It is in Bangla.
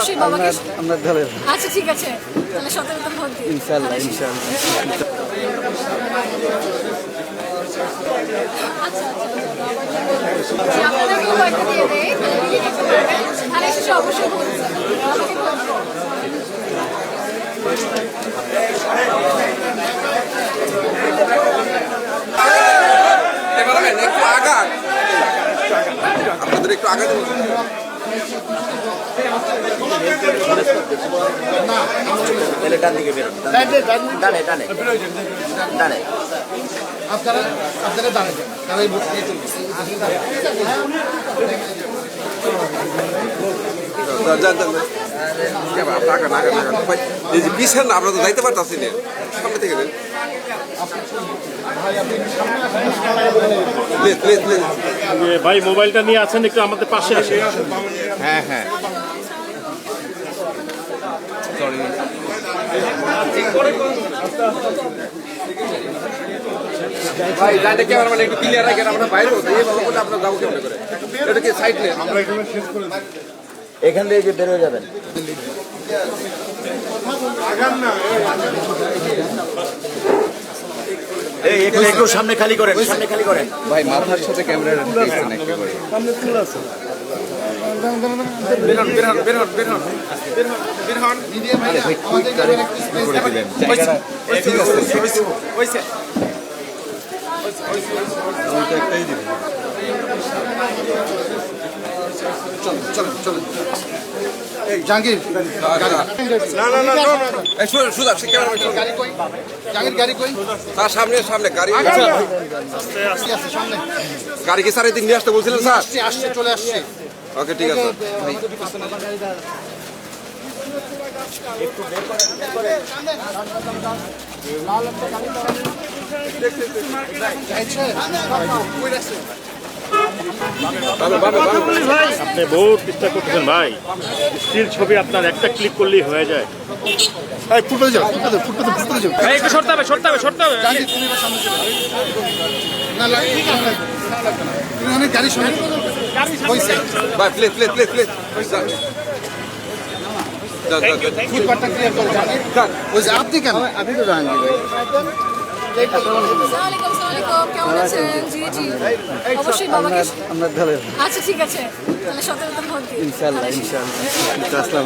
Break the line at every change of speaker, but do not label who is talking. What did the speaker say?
অবশ্যই বাবাকে
আমরা দলের
আচ্ছা ঠিক আছে তাহলে 17 তে ভোট দিই
ইনশাআল্লাহ ইনশাআল্লাহ
আপনাদেরকেও একটা দিয়ে দেয় তাহলে শেষে অবশ্যই ভোট দিই বাবাকে ভোট দিই।
একটু আগা আপনাদের একটু আগে
ডান দিকে বেরোন ডানে ডানে ডানে
আপনারা দাঁড়ান তারাই ভোট দিয়ে
পিছেন আমরা তো যাইতে পারতাছি না সামনে থেকে
ভাই মোবাইলটা নিয়ে আছেন একটু আমাদের পাশে আসে।
হ্যাঁ হ্যাঁ ভাই লাইনটা ক্যামেরাম্যান একটু ক্লিয়ার রাখেন আমরা বাইরে হতে এই বাবা বলে আপনারা যাবো কেমন করে এটা কি সাইড নেই আমরা এখানে শেষ করে
এখান থেকে যে বের হয়ে যাবেন এই একটু সামনে খালি করেন সামনে খালি করেন
ভাই মাথার সাথে ক্যামেরা রাখতেছেন একেবারে সামনে ফুল আছে বেরহন বেরহন বেরহন বেরহন বেরহন মিডিয়া ভাই আমাদের করে দিবেন জায়গাটা ঠিক আছে ওইছে ওইটা একটাই দিবেন চল চল চল এই জাহাঙ্গীর না না না এই সুদা সে ক্যামেরা গাড়ি কই জাহাঙ্গীর গাড়ি কই তার সামনে সামনে গাড়ি আছে আছে সামনে গাড়ি কি স্যার এদিক নিয়ে আসতে বলছিলেন স্যার আসছে চলে আসছে ওকে ঠিক আছে ভাই
একটু বের করেন
আপনি বহুত চেষ্টা করতেছেন ভাই, স্টিল ছবি আপনার একটা ক্লিক করলেই হয়ে যায়।
ফুটবল যাও ফুটবল যাও
একটু সরতে হবে সরতে হবে সরতে হবে।
না লাগে তুমি অনেক গাড়ি সামনে কইছে
ভাই প্লিজ প্লিজ প্লিজ প্লিজ
ফুটপাথটা ক্লিয়ার করো জাহাঙ্গীর ওই যে আপনি কেন আপনি তো জাহাঙ্গীর
আসসালামু আলাইকুম কেমন আছেন জি জি অবশ্যই বাবাকে
আমরা দলের
আচ্ছা ঠিক আছে তাহলে 17 তে ভোট দিই
ইনশাআল্লাহ ইনশাআল্লাহ